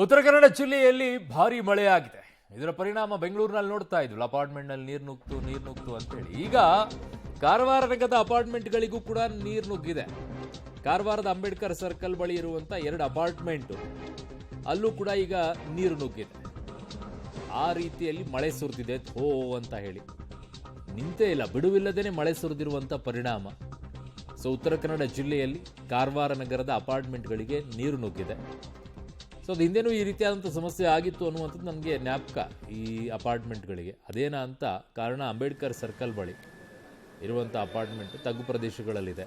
ಉತ್ತರ ಕನ್ನಡ ಜಿಲ್ಲೆಯಲ್ಲಿ ಭಾರಿ ಮಳೆಯಾಗಿದೆ. ಇದರ ಪರಿಣಾಮ ಬೆಂಗಳೂರಿನಲ್ಲಿ ನೋಡ್ತಾ ಇದ್ವಿ, ಅಪಾರ್ಟ್ಮೆಂಟ್ನಲ್ಲಿ ನೀರು ನುಗ್ತು ಅಂತೇಳಿ. ಈಗ ಕಾರವಾರ ನಗರದ ಅಪಾರ್ಟ್ಮೆಂಟ್ಗಳಿಗೂ ಕೂಡ ನೀರು ನುಗ್ಗಿದೆ. ಕಾರವಾರದ ಅಂಬೇಡ್ಕರ್ ಸರ್ಕಲ್ ಬಳಿ ಇರುವಂತ 2 ಅಪಾರ್ಟ್ಮೆಂಟು ಅಲ್ಲೂ ಕೂಡ ಈಗ ನೀರು ನುಗ್ಗಿದೆ. ಆ ರೀತಿಯಲ್ಲಿ ಮಳೆ ಸುರಿದಿದೆ ಥೋ ಅಂತ ಹೇಳಿ ನಿಂತೇ ಇಲ್ಲ, ಬಿಡುವಿಲ್ಲದೇನೆ ಮಳೆ ಸುರಿದಿರುವಂತ ಪರಿಣಾಮ. ಸೊ ಉತ್ತರ ಕನ್ನಡ ಜಿಲ್ಲೆಯಲ್ಲಿ ಕಾರವಾರ ನಗರದ ಅಪಾರ್ಟ್ಮೆಂಟ್ಗಳಿಗೆ ನೀರು ನುಗ್ಗಿದೆ. ಸೊ ಅದು ಹಿಂದೆನೂ ಈ ರೀತಿಯಾದಂಥ ಸಮಸ್ಯೆ ಆಗಿತ್ತು ಅನ್ನುವಂಥದ್ದು ನನಗೆ ಜ್ಞಾಪಕ ಈ ಅಪಾರ್ಟ್ಮೆಂಟ್ಗಳಿಗೆ. ಅದೇನಾ ಅಂತ ಕಾರಣ, ಅಂಬೇಡ್ಕರ್ ಸರ್ಕಲ್ ಬಳಿ ಇರುವಂಥ ಅಪಾರ್ಟ್ಮೆಂಟ್ ತಗ್ಗು ಪ್ರದೇಶಗಳಲ್ಲಿದೆ.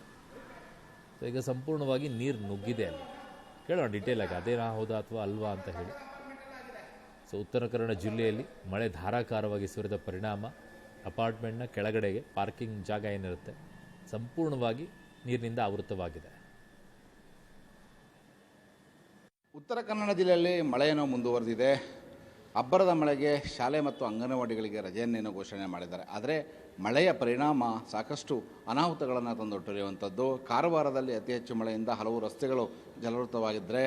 ಸೊ ಈಗ ಸಂಪೂರ್ಣವಾಗಿ ನೀರು ನುಗ್ಗಿದೆ ಅಲ್ಲಿ. ಕೇಳೋಣ ಡೀಟೇಲ್ ಆಗಿ ಅದೇನಾ ಹೌದಾ ಅಥವಾ ಅಲ್ವಾ ಅಂತ ಹೇಳಿ. ಸೊ ಉತ್ತರ ಕನ್ನಡ ಜಿಲ್ಲೆಯಲ್ಲಿ ಮಳೆ ಧಾರಾಕಾರವಾಗಿ ಸುರಿದ ಪರಿಣಾಮ ಅಪಾರ್ಟ್ಮೆಂಟ್ನ ಕೆಳಗಡೆಗೆ ಪಾರ್ಕಿಂಗ್ ಜಾಗ ಏನಿರುತ್ತೆ ಸಂಪೂರ್ಣವಾಗಿ ನೀರಿನಿಂದ ಆವೃತವಾಗಿದೆ. ಉತ್ತರ ಕನ್ನಡ ಜಿಲ್ಲೆಯಲ್ಲಿ ಮಳೆಯನ್ನು ಮುಂದುವರೆದಿದೆ. ಅಬ್ಬರದ ಮಳೆಗೆ ಶಾಲೆ ಮತ್ತು ಅಂಗನವಾಡಿಗಳಿಗೆ ರಜೆಯನ್ನೇನು ಘೋಷಣೆ ಮಾಡಿದ್ದಾರೆ. ಆದರೆ ಮಳೆಯ ಪರಿಣಾಮ ಸಾಕಷ್ಟು ಅನಾಹುತಗಳನ್ನು ತಂದೊಡ್ಡಿರುವಂಥದ್ದು. ಕಾರವಾರದಲ್ಲಿ ಅತಿ ಹೆಚ್ಚು ಮಳೆಯಿಂದ ಹಲವು ರಸ್ತೆಗಳು ಜಲಾವೃತವಾಗಿದ್ದರೆ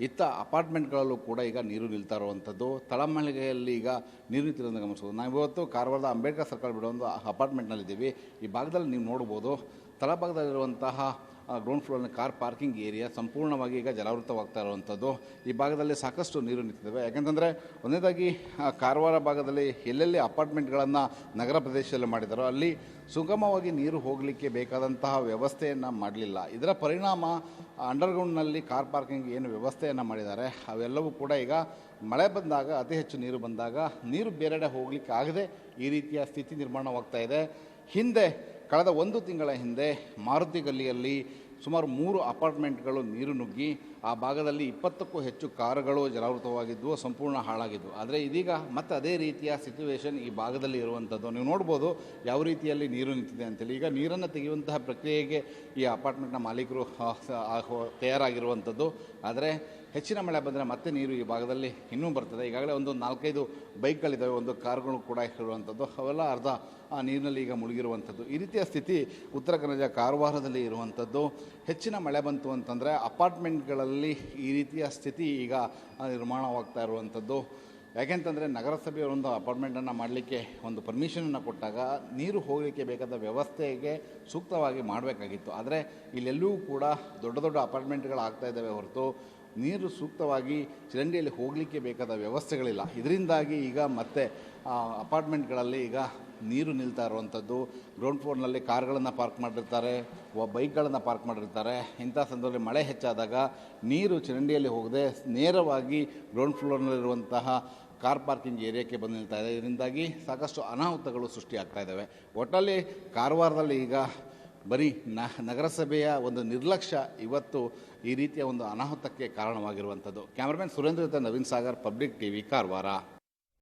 ಇತ್ತ ಅಪಾರ್ಟ್ಮೆಂಟ್ಗಳಲ್ಲೂ ಕೂಡ ಈಗ ನೀರು ನಿಲ್ತಾ ಇರುವಂಥದ್ದು. ತಳಮಳಿಗೆಯಲ್ಲಿ ಈಗ ನೀರು ನಿಂತಿರೋದನ್ನು ಗಮನಿಸ್ಬೋದು. ನಾವಿವತ್ತು ಕಾರವಾರದ ಅಂಬೇಡ್ಕರ್ ಸರ್ಕಲ್ ಬಿಡೋ ಒಂದು ಅಪಾರ್ಟ್ಮೆಂಟ್ನಲ್ಲಿದ್ದೀವಿ. ಈ ಭಾಗದಲ್ಲಿ ನೀವು ನೋಡ್ಬೋದು, ತಳಭಾಗದಲ್ಲಿರುವಂತಹ ಗ್ರೌಂಡ್ ಫ್ಲೋರ್ನ ಕಾರ್ ಪಾರ್ಕಿಂಗ್ ಏರಿಯಾ ಸಂಪೂರ್ಣವಾಗಿ ಈಗ ಜಲಾವೃತವಾಗ್ತಾ ಇರುವಂಥದ್ದು. ಈ ಭಾಗದಲ್ಲಿ ಸಾಕಷ್ಟು ನೀರು ನಿಂತಿದ್ದಾವೆ. ಯಾಕೆಂತಂದರೆ ಒಂದನೇದಾಗಿ ಕಾರವಾರ ಭಾಗದಲ್ಲಿ ಎಲ್ಲೆಲ್ಲಿ ಅಪಾರ್ಟ್ಮೆಂಟ್ಗಳನ್ನು ನಗರ ಪ್ರದೇಶದಲ್ಲಿ ಮಾಡಿದಾರೋ ಅಲ್ಲಿ ಸುಗಮವಾಗಿ ನೀರು ಹೋಗಲಿಕ್ಕೆ ಬೇಕಾದಂತಹ ವ್ಯವಸ್ಥೆಯನ್ನು ಮಾಡಲಿಲ್ಲ. ಇದರ ಪರಿಣಾಮ ಅಂಡರ್ಗ್ರೌಂಡ್ನಲ್ಲಿ ಕಾರ್ ಪಾರ್ಕಿಂಗ್ ಏನು ವ್ಯವಸ್ಥೆಯನ್ನು ಮಾಡಿದ್ದಾರೆ ಅವೆಲ್ಲವೂ ಕೂಡ ಈಗ ಮಳೆ ಬಂದಾಗ, ಅತಿ ಹೆಚ್ಚು ನೀರು ಬಂದಾಗ ನೀರು ಬೇರೆಡೆ ಹೋಗಲಿಕ್ಕೆ ಆಗದೆ ಈ ರೀತಿಯ ಸ್ಥಿತಿ ನಿರ್ಮಾಣವಾಗ್ತಾ ಇದೆ. ಹಿಂದೆ ಕಳೆದ 1 ತಿಂಗಳ ಹಿಂದೆ ಮಾರುತಿ ಗಲ್ಲಿಯಲ್ಲಿ ಸುಮಾರು 3 ಅಪಾರ್ಟ್ಮೆಂಟ್ಗಳು ನೀರು ನುಗ್ಗಿ ಆ ಭಾಗದಲ್ಲಿ 20ಕ್ಕೂ ಹೆಚ್ಚು ಕಾರುಗಳು ಜಲಾವೃತವಾಗಿದ್ದವು, ಸಂಪೂರ್ಣ ಹಾಳಾಗಿದ್ದವು. ಆದರೆ ಇದೀಗ ಮತ್ತೆ ಅದೇ ರೀತಿಯ ಸಿಚುವೇಶನ್ ಈ ಭಾಗದಲ್ಲಿ ಇರುವಂಥದ್ದು. ನೀವು ನೋಡ್ಬೋದು ಯಾವ ರೀತಿಯಲ್ಲಿ ನೀರು ನಿಂತಿದೆ ಅಂತೇಳಿ. ಈಗ ನೀರನ್ನು ತೆಗೆಯುವಂತಹ ಪ್ರಕ್ರಿಯೆಗೆ ಈ ಅಪಾರ್ಟ್ಮೆಂಟ್ನ ಮಾಲೀಕರು ತಯಾರಾಗಿರುವಂಥದ್ದು. ಆದರೆ ಹೆಚ್ಚಿನ ಮಳೆ ಬಂದರೆ ಮತ್ತೆ ನೀರು ಈ ಭಾಗದಲ್ಲಿ ಇನ್ನೂ ಬರ್ತದೆ. ಈಗಾಗಲೇ ಒಂದು 4-5 ಬೈಕ್ಗಳಿದ್ದಾವೆ, ಒಂದು ಕಾರ್ಗಳು ಕೂಡ ಇರುವಂಥದ್ದು. ಅವೆಲ್ಲ ಅರ್ಧ ಆ ನೀರಿನಲ್ಲಿ ಈಗ ಮುಳುಗಿರುವಂಥದ್ದು. ಈ ರೀತಿಯ ಸ್ಥಿತಿ ಉತ್ತರ ಕನ್ನಡ ಕಾರವಾರದಲ್ಲಿ ಇರುವಂಥದ್ದು. ಹೆಚ್ಚಿನ ಮಳೆ ಬಂತು ಅಂತಂದರೆ ಅಪಾರ್ಟ್ಮೆಂಟ್ಗಳಲ್ಲಿ ಈ ರೀತಿಯ ಸ್ಥಿತಿ ಈಗ ನಿರ್ಮಾಣವಾಗ್ತಾ ಇರುವಂಥದ್ದು. ಯಾಕೆಂತಂದರೆ ನಗರಸಭೆಯವರೊಂದು ಅಪಾರ್ಟ್ಮೆಂಟನ್ನು ಮಾಡಲಿಕ್ಕೆ ಒಂದು ಪರ್ಮಿಷನನ್ನು ಕೊಟ್ಟಾಗ ನೀರು ಹೋಗಲಿಕ್ಕೆ ಬೇಕಾದ ವ್ಯವಸ್ಥೆಗೆ ಸೂಕ್ತವಾಗಿ ಮಾಡಬೇಕಾಗಿತ್ತು. ಆದರೆ ಇಲ್ಲೆಲ್ಲೂ ಕೂಡ ದೊಡ್ಡ ದೊಡ್ಡ ಅಪಾರ್ಟ್ಮೆಂಟ್ಗಳಾಗ್ತಾ ಇದ್ದಾವೆ ಹೊರತು ನೀರು ಸೂಕ್ತವಾಗಿ ಚರಂಡಿಯಲ್ಲಿ ಹೋಗಲಿಕ್ಕೆ ಬೇಕಾದ ವ್ಯವಸ್ಥೆಗಳಿಲ್ಲ. ಇದರಿಂದಾಗಿ ಈಗ ಮತ್ತೆ ಅಪಾರ್ಟ್ಮೆಂಟ್ಗಳಲ್ಲಿ ಈಗ ನೀರು ನಿಲ್ತಾ ಇರುವಂಥದ್ದು. ಗ್ರೌಂಡ್ ಫ್ಲೋರ್ನಲ್ಲಿ ಕಾರ್ಗಳನ್ನು ಪಾರ್ಕ್ ಮಾಡಿರ್ತಾರೆ, ಬೈಕ್ಗಳನ್ನು ಪಾರ್ಕ್ ಮಾಡಿರ್ತಾರೆ. ಇಂಥ ಸಂದರ್ಭದಲ್ಲಿ ಮಳೆ ಹೆಚ್ಚಾದಾಗ ನೀರು ಚರಂಡಿಯಲ್ಲಿ ಹೋಗದೆ ನೇರವಾಗಿ ಗ್ರೌಂಡ್ ಫ್ಲೋರ್ನಲ್ಲಿರುವಂತಹ ಕಾರ್ ಪಾರ್ಕಿಂಗ್ ಏರಿಯಾಕ್ಕೆ ಬಂದು ನಿಲ್ತಾ ಇದೆ. ಇದರಿಂದಾಗಿ ಸಾಕಷ್ಟು ಅನಾಹುತಗಳು ಸೃಷ್ಟಿಯಾಗ್ತಾ ಇದ್ದಾವೆ. ಒಟ್ಟಲ್ಲಿ ಕಾರವಾರದಲ್ಲಿ ಈಗ ಬರೀ ನಗರಸಭೆಯ ಒಂದು ನಿರ್ಲಕ್ಷ್ಯ ಇವತ್ತು ಈ ರೀತಿಯ ಒಂದು ಅನಾಹುತಕ್ಕೆ ಕಾರಣವಾಗಿರುವಂಥದ್ದು. ಕ್ಯಾಮ್ರಾಮನ್ ಸುರೇಂದ್ರ ಜೊತೆ ನವೀನ್ ಸಾಗರ್, ಪಬ್ಲಿಕ್ ಟಿವಿ, ಕಾರವಾರ.